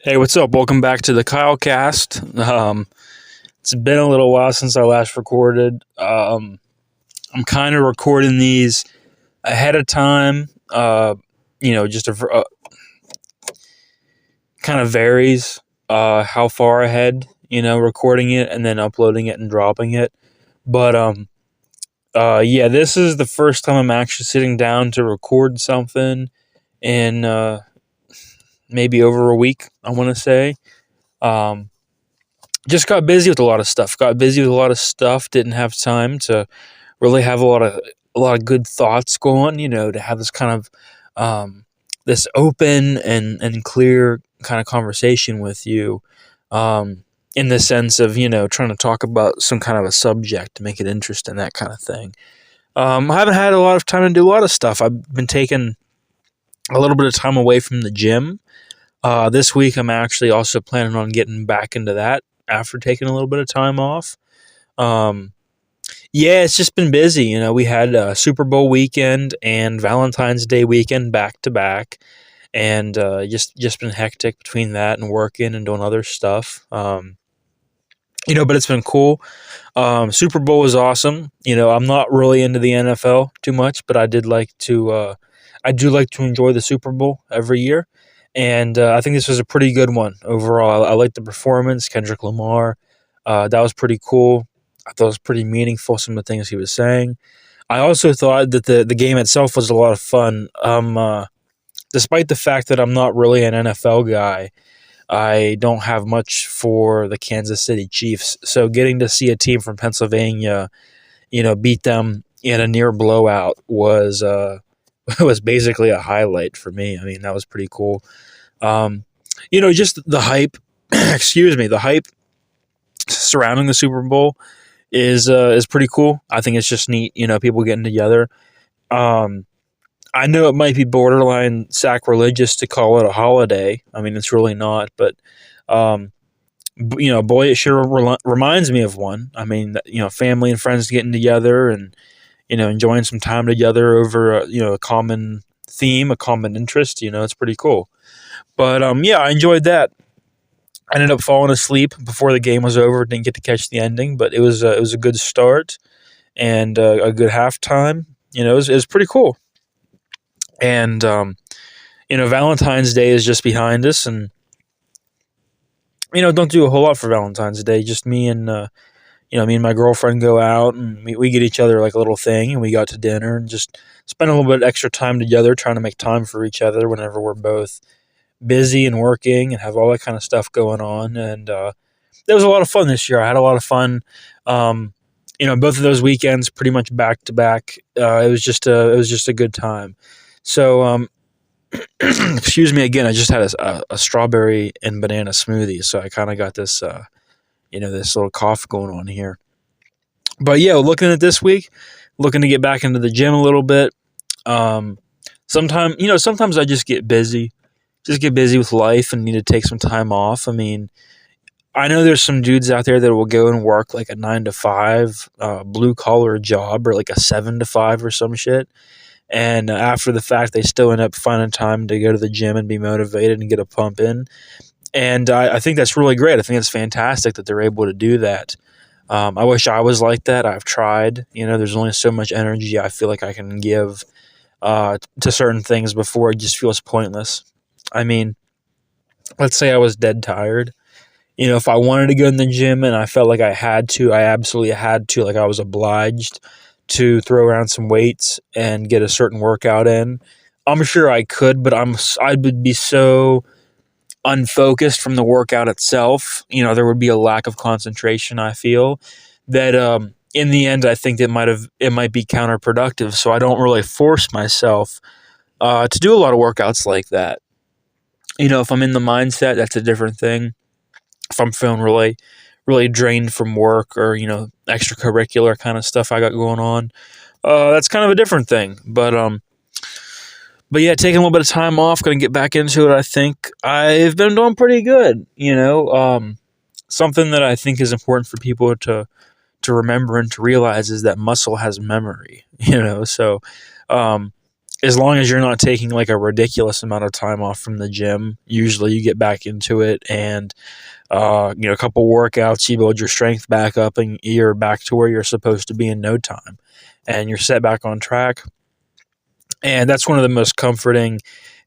Hey, what's up? Welcome back to the KYLECAST. It's been a little while since I last recorded. I'm kind of recording these ahead of time. Just kind of varies how far ahead, recording it and then uploading it and dropping it. But yeah, this is the first time I'm actually sitting down to record something in maybe over a week, I want to say. Just got busy with a lot of stuff. Didn't have time to really have a lot of good thoughts going. To have this kind of this open and clear kind of conversation with you. In the sense of trying to talk about some kind of a subject to make it interesting, that kind of thing. I haven't had a lot of time to do a lot of stuff. I've been taking a little bit of time away from the gym. This week, I'm actually also planning on getting back into that after taking a little bit of time off. Yeah, it's just been busy. We had a Super Bowl weekend and Valentine's Day weekend back to back, and just been hectic between that and working and doing other stuff. But it's been cool. Super Bowl was awesome. I'm not really into the NFL too much, but I do like to enjoy the Super Bowl every year. And I think this was a pretty good one overall. I liked the performance, Kendrick Lamar. That was pretty cool. I thought it was pretty meaningful, some of the things he was saying. I also thought that the game itself was a lot of fun. Despite the fact that I'm not really an NFL guy, I don't have much for the Kansas City Chiefs. So getting to see a team from Pennsylvania, beat them in a near blowout was was basically a highlight for me. I mean, that was pretty cool. Just the hype, excuse me, the hype surrounding the Super Bowl is pretty cool. I think it's just neat, people getting together. I know it might be borderline sacrilegious to call it a holiday. I mean, it's really not, but boy, it sure reminds me of one. I mean, family and friends getting together and enjoying some time together over a common theme, a common interest. It's pretty cool. But yeah, I enjoyed that. I ended up falling asleep before the game was over. Didn't get to catch the ending, but it was a good start and a good halftime. It was pretty cool. And Valentine's Day is just behind us, and don't do a whole lot for Valentine's Day. Just me and me and my girlfriend go out and we get each other like a little thing, and we got to dinner and just spend a little bit extra time together, trying to make time for each other whenever we're both busy and working and have all that kind of stuff going on. And it was a lot of fun this year. I had a lot of fun. Both of those weekends pretty much back to back. It was just a good time. So excuse me again. I just had a strawberry and banana smoothie, so I kind of got this this little cough going on here. But yeah, looking at this week, looking to get back into the gym a little bit. Sometimes I just get busy with life and need to take some time off. I mean, I know there's some dudes out there that will go and work like a 9 to 5 blue collar job or like a 7 to 5 or some shit. And after the fact, they still end up finding time to go to the gym and be motivated and get a pump in. And I think that's really great. I think it's fantastic that they're able to do that. I wish I was like that. I've tried. There's only so much energy I feel like I can give to certain things before it just feels pointless. I mean, let's say I was dead tired. If I wanted to go in the gym and I felt like I absolutely had to, like I was obliged to throw around some weights and get a certain workout in, I'm sure I could, but I would be so unfocused from the workout itself. There would be a lack of concentration, I feel, that in the end I think it might be counterproductive. So I don't really force myself to do a lot of workouts like that. If I'm in the mindset, that's a different thing. If I'm feeling really, really drained from work or, extracurricular kind of stuff I got going on, that's kind of a different thing. But yeah, taking a little bit of time off, going to get back into it. I think I've been doing pretty good. Something that I think is important for people to remember and to realize is that muscle has memory. So as long as you're not taking like a ridiculous amount of time off from the gym, usually you get back into it, and a couple workouts, you build your strength back up, and you're back to where you're supposed to be in no time, and you're set back on track. And that's one of the most comforting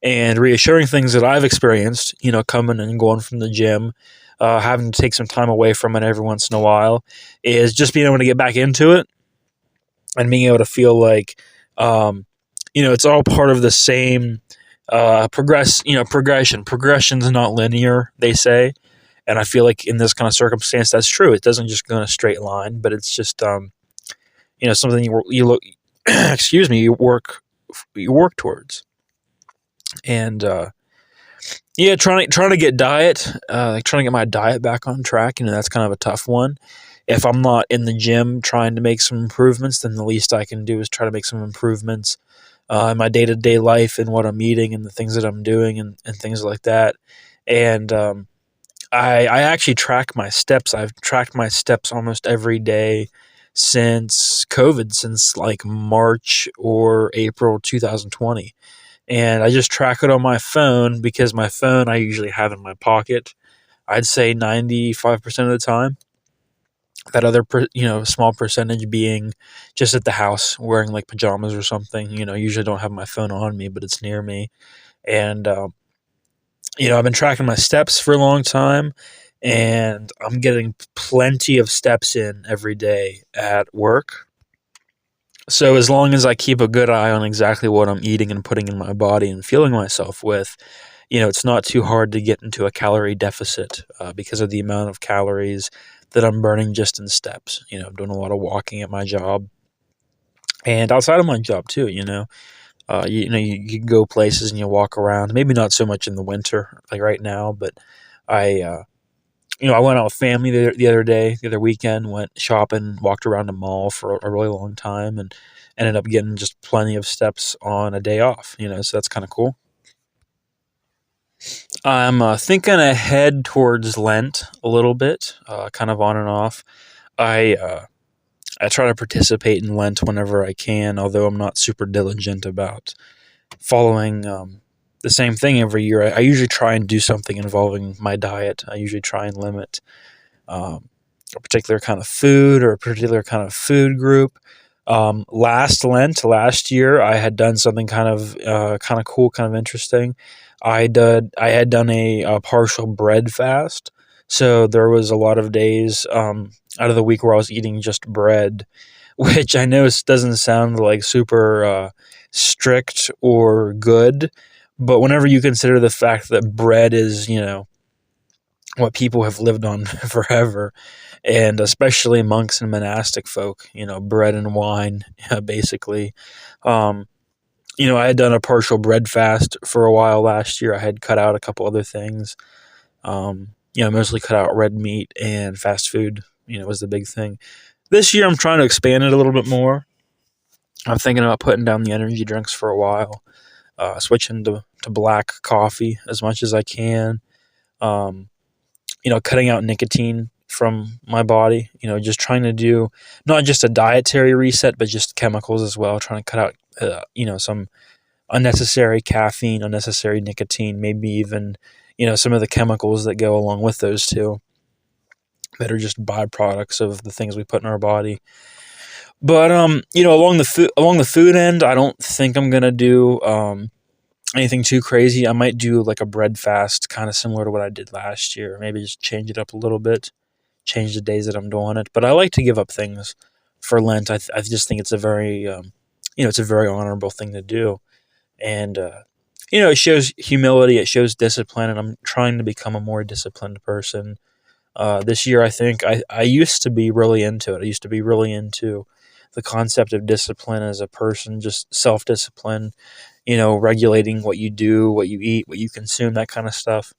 and reassuring things that I've experienced, coming and going from the gym, having to take some time away from it every once in a while, is just being able to get back into it and being able to feel like, it's all part of the same progression. Progression is not linear, they say. And I feel like in this kind of circumstance, that's true. It doesn't just go in a straight line, but it's just, something you look, excuse me, you work towards. And trying to get trying to get my diet back on track. That's kind of a tough one. If I'm not in the gym trying to make some improvements, then the least I can do is try to make some improvements in my day-to-day life and what I'm eating and the things that I'm doing and things like that. And I actually track my steps. I've tracked my steps almost every day since COVID, since like March or April 2020. And I just track it on my phone because my phone I usually have in my pocket. I'd say 95% of the time. That other, small percentage being just at the house wearing like pajamas or something. Usually don't have my phone on me, but it's near me. And, I've been tracking my steps for a long time, and I'm getting plenty of steps in every day at work. So as long as I keep a good eye on exactly what I'm eating and putting in my body and feeling myself with, it's not too hard to get into a calorie deficit because of the amount of calories that I'm burning just in steps. I'm doing a lot of walking at my job and outside of my job too. You can go places and you walk around. Maybe not so much in the winter like right now, but I I went out with family the other day, the other weekend, went shopping, walked around the mall for a really long time, and ended up getting just plenty of steps on a day off. So that's kind of cool. I'm thinking ahead towards Lent a little bit, kind of on and off. I I try to participate in Lent whenever I can, although I'm not super diligent about following the same thing every year. I usually try and do something involving my diet. I usually try and limit a particular kind of food or a particular kind of food group. Last year, I had done something kind of cool, kind of interesting. I had done a partial bread fast, so there was a lot of days out of the week where I was eating just bread, which I know doesn't sound like super strict or good, but whenever you consider the fact that bread is, what people have lived on forever, and especially monks and monastic folk, bread and wine, basically. Um, I had done a partial bread fast for a while last year. I had cut out a couple other things. Mostly cut out red meat and fast food, was the big thing. This year, I'm trying to expand it a little bit more. I'm thinking about putting down the energy drinks for a while, switching to black coffee as much as I can. Um, cutting out nicotine from my body, just trying to do not just a dietary reset, but just chemicals as well, trying to cut out, some unnecessary caffeine, unnecessary nicotine, maybe even, some of the chemicals that go along with those two that are just byproducts of the things we put in our body. But, along the food end, I don't think I'm going to do, anything too crazy. I might do like a bread fast, kind of similar to what I did last year. Maybe just change it up a little bit, change the days that I'm doing it. But I like to give up things for Lent. I just think it's a very, it's a very honorable thing to do. And, it shows humility, it shows discipline, and I'm trying to become a more disciplined person. This year, I think I used to be really into it. I used to be really into the concept of discipline as a person, just self discipline, regulating what you do, what you eat, what you consume, that kind of stuff.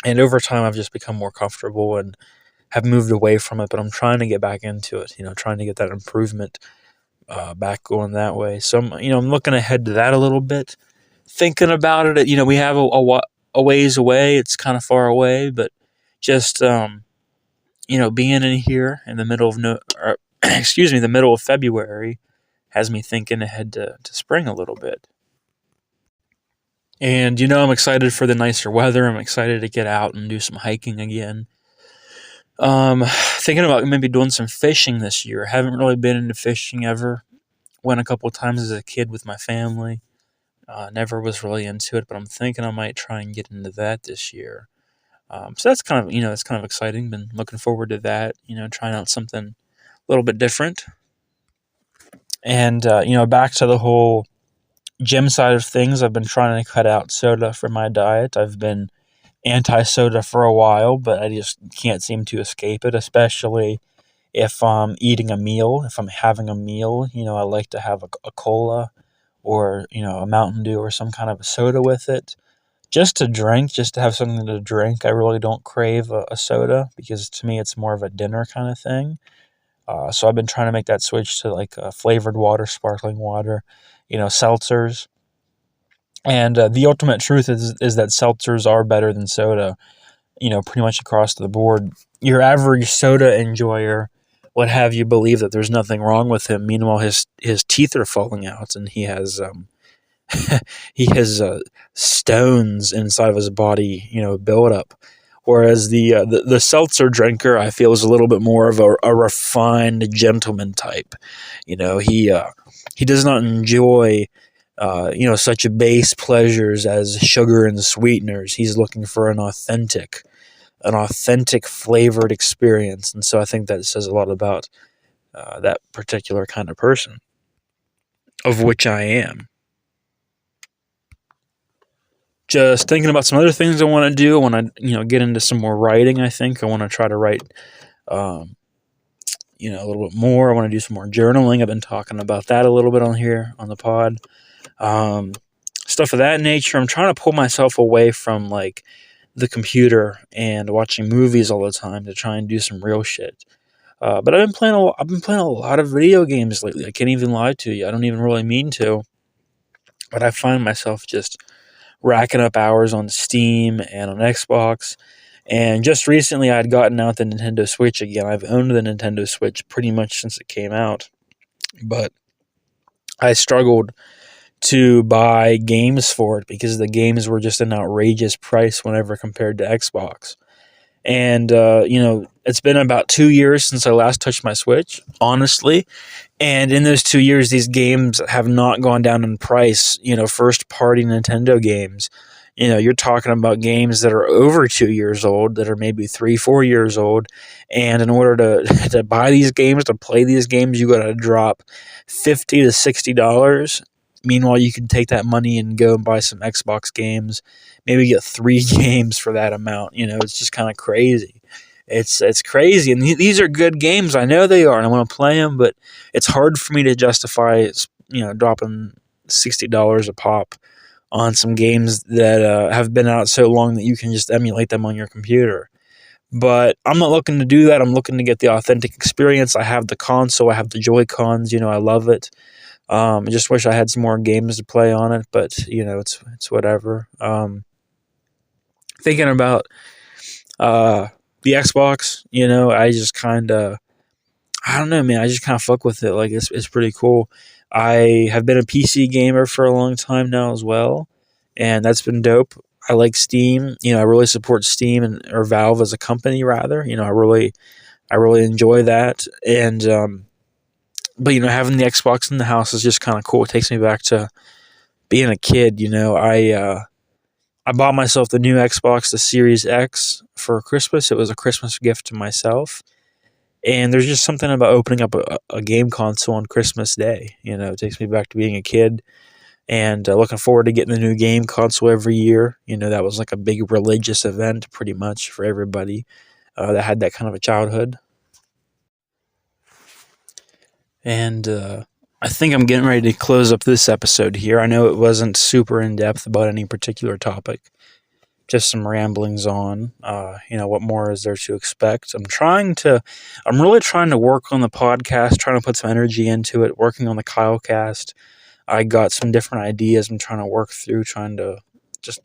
And over time, I've just become more comfortable and have moved away from it, but I'm trying to get back into it, trying to get that improvement back going that way. So, I'm looking ahead to that a little bit, thinking about it. We have a ways away. It's kind of far away, but just, being in here in the middle of the middle of February has me thinking ahead to spring a little bit. And, I'm excited for the nicer weather. I'm excited to get out and do some hiking again. Thinking about maybe doing some fishing this year. Haven't really been into fishing ever. Went a couple of times as a kid with my family. Never was really into it, but I'm thinking I might try and get into that this year. So that's kind of exciting. Been looking forward to that. Trying out something a little bit different. And back to the whole gym side of things. I've been trying to cut out soda from my diet. I've been anti-soda for a while, but I just can't seem to escape it, especially if I'm eating a meal. If I'm having a meal, I like to have a cola or, a Mountain Dew or some kind of a soda with it. Just to drink, just to have something to drink. I really don't crave a soda because to me it's more of a dinner kind of thing. So I've been trying to make that switch to like flavored water, sparkling water, seltzers. And the ultimate truth is that seltzers are better than soda, pretty much across the board. Your average soda enjoyer would have you believe that there's nothing wrong with him. Meanwhile, his teeth are falling out, and he has he has stones inside of his body, build up. Whereas the seltzer drinker, I feel, is a little bit more of a refined gentleman type. He does not enjoy such base pleasures as sugar and sweeteners. He's looking for an authentic flavored experience. And so I think that says a lot about that particular kind of person, of which I am. Just thinking about some other things I want to do. I want to, get into some more writing, I think. I want to try to write, a little bit more. I want to do some more journaling. I've been talking about that a little bit on here on the pod. Stuff of that nature. I'm trying to pull myself away from, like, the computer and watching movies all the time to try and do some real shit. But I've been playing a lot of video games lately. I can't even lie to you. I don't even really mean to. But I find myself just racking up hours on Steam and on Xbox. And just recently I had gotten out the Nintendo Switch again. I've owned the Nintendo Switch pretty much since it came out. But I struggled to buy games for it because the games were just an outrageous price whenever compared to Xbox. And, it's been about 2 years since I last touched my Switch, honestly. And in those 2 years, these games have not gone down in price, first-party Nintendo games. You're talking about games that are over 2 years old, that are maybe 3-4 years old. And in order to buy these games, to play these games, you got to drop $50 to $60. Meanwhile, you can take that money and go and buy some Xbox games, maybe get 3 games for that amount. It's just kind of crazy. It's crazy, and these are good games. I know they are, and I want to play them, but it's hard for me to justify, dropping $60 a pop on some games that have been out so long that you can just emulate them on your computer. But I'm not looking to do that. I'm looking to get the authentic experience. I have the console. I have the Joy-Cons. I love it. I just wish I had some more games to play on it, but it's whatever. Thinking about the Xbox, I just kind of, I don't know, man. I just kind of fuck with it. Like it's pretty cool. I have been a PC gamer for a long time now as well, and that's been dope. I like Steam. I really support Steam or Valve as a company rather. I really enjoy that, and but having the Xbox in the house is just kind of cool. It takes me back to being a kid. I bought myself the new Xbox, the Series X, for Christmas. It was a Christmas gift to myself. And there's just something about opening up a game console on Christmas Day. It takes me back to being a kid and looking forward to getting the new game console every year. That was like a big religious event pretty much for everybody that had that kind of a childhood. And I think I'm getting ready to close up this episode here. I know it wasn't super in-depth about any particular topic. Just some ramblings on, what more is there to expect? I'm really trying to work on the podcast, trying to put some energy into it, working on the KYLECAST. I got some different ideas I'm trying to work through, trying to just,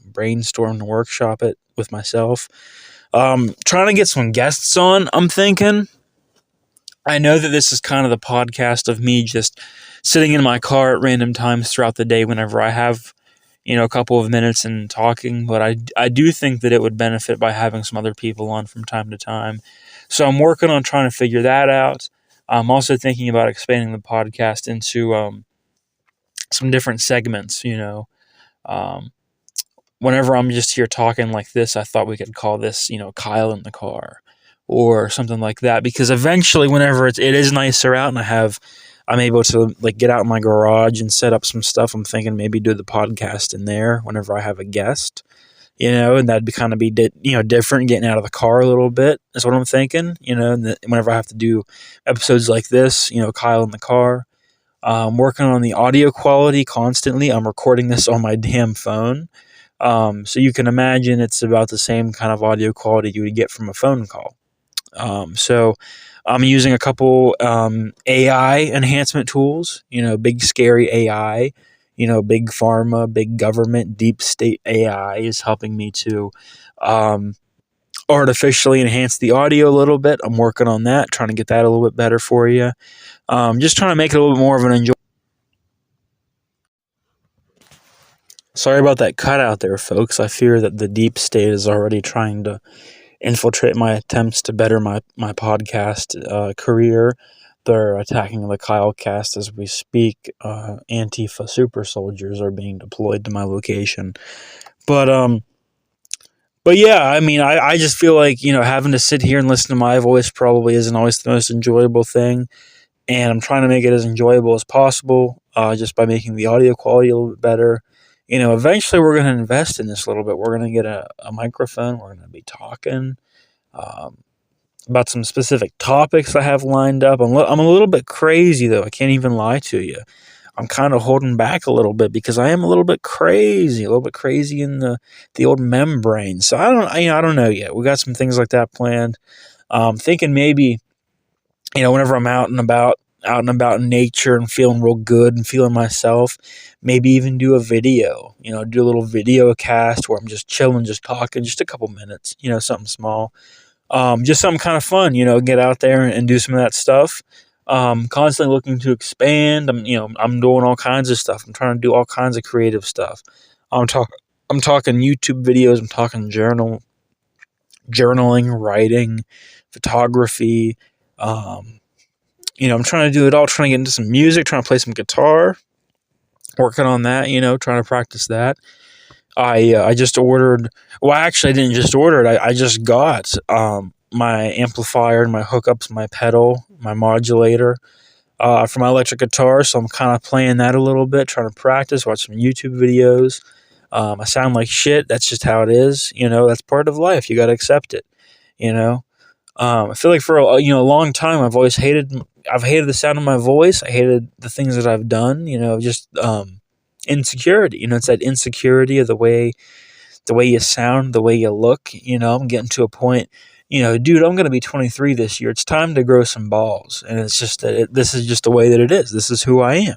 brainstorm and workshop it with myself. Trying to get some guests on, I'm thinking. I know that this is kind of the podcast of me just sitting in my car at random times throughout the day whenever I have, a couple of minutes and talking, but I do think that it would benefit by having some other people on from time to time. So I'm working on trying to figure that out. I'm also thinking about expanding the podcast into some different segments, Um, Whenever I'm just here talking like this, I thought we could call this, Kyle in the car or something like that. Because eventually, whenever it is nicer out and I'm able to like get out in my garage and set up some stuff, I'm thinking maybe do the podcast in there whenever I have a guest, and that'd be kind of be, different, getting out of the car a little bit is what I'm thinking, and whenever I have to do episodes like this, Kyle in the car. I'm working on the audio quality constantly. I'm recording this on my damn phone. So you can imagine it's about the same kind of audio quality you would get from a phone call. So I'm using a couple AI enhancement tools, big scary AI, big pharma, big government, deep state AI is helping me to artificially enhance the audio a little bit. I'm working on that, trying to get that a little bit better for you. Just trying to make it a little bit more of an enjoy. Sorry about that cutout there, folks. I fear that the deep state is already trying to infiltrate my attempts to better my podcast career. They're attacking the KYLECAST as we speak. Antifa super soldiers are being deployed to my location. But yeah, I mean, I just feel like, having to sit here and listen to my voice probably isn't always the most enjoyable thing. And I'm trying to make it as enjoyable as possible, just by making the audio quality a little bit better. Eventually we're going to invest in this a little bit. We're going to get a microphone. We're going to be talking um, about some specific topics I have lined up. I'm a little bit crazy, though. I can't even lie to you. I'm kind of holding back a little bit because I am a little bit crazy in the old membrane. So I don't know yet. We got some things like that planned. Thinking maybe, whenever I'm out and about in nature and feeling real good and feeling myself, maybe even do a video, do a little video cast where I'm just chilling, just talking, just a couple minutes, something small, just something kind of fun, get out there and do some of that stuff. Constantly looking to expand. I'm doing all kinds of stuff. I'm trying to do all kinds of creative stuff. I'm talking YouTube videos. I'm talking journaling, writing, photography. I'm trying to do it all, trying to get into some music, trying to play some guitar, working on that, trying to practice that. I just ordered, well, actually, I didn't just order it. I just got my amplifier and my hookups, my pedal, my modulator for my electric guitar. So I'm kind of playing that a little bit, trying to practice, watch some YouTube videos. I sound like shit. That's just how it is. That's part of life. You got to accept it, you know. I feel like for a long time I've hated the sound of my voice. I hated the things that I've done. Just insecurity. It's that insecurity of the way you sound, the way you look. I'm getting to a point. Dude, I'm gonna be 23 this year. It's time to grow some balls, and it's just that this is just the way that it is. This is who I am.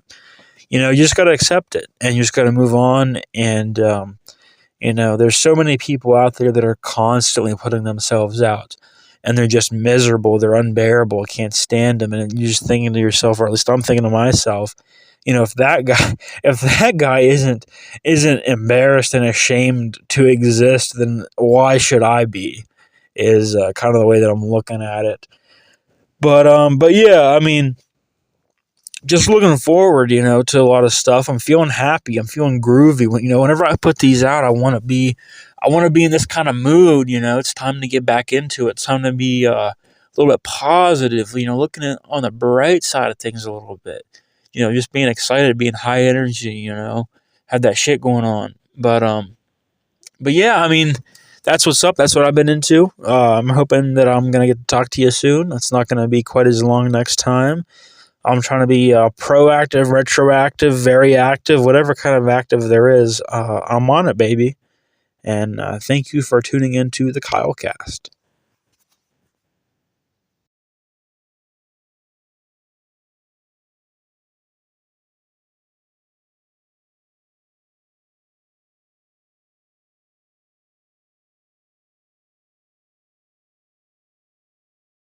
You just got to accept it, and you just got to move on. And there's so many people out there that are constantly putting themselves out, and they're just miserable. They're unbearable. Can't stand them. And you're just thinking to yourself, or at least I'm thinking to myself, if that guy isn't embarrassed and ashamed to exist, then why should I be? Is kind of the way that I'm looking at it. But yeah, I mean, just looking forward, to a lot of stuff. I'm feeling happy. I'm feeling groovy. Whenever I put these out, I want to be in this kind of mood. It's time to get back into it. It's time to be a little bit positive. Looking on the bright side of things a little bit. Just being excited, being high energy. Have that shit going on. But yeah, I mean, that's what's up. That's what I've been into. I'm hoping that I'm gonna get to talk to you soon. That's not gonna be quite as long next time. I'm trying to be proactive, retroactive, very active, whatever kind of active there is. I'm on it, baby. And thank you for tuning into the KYLECAST.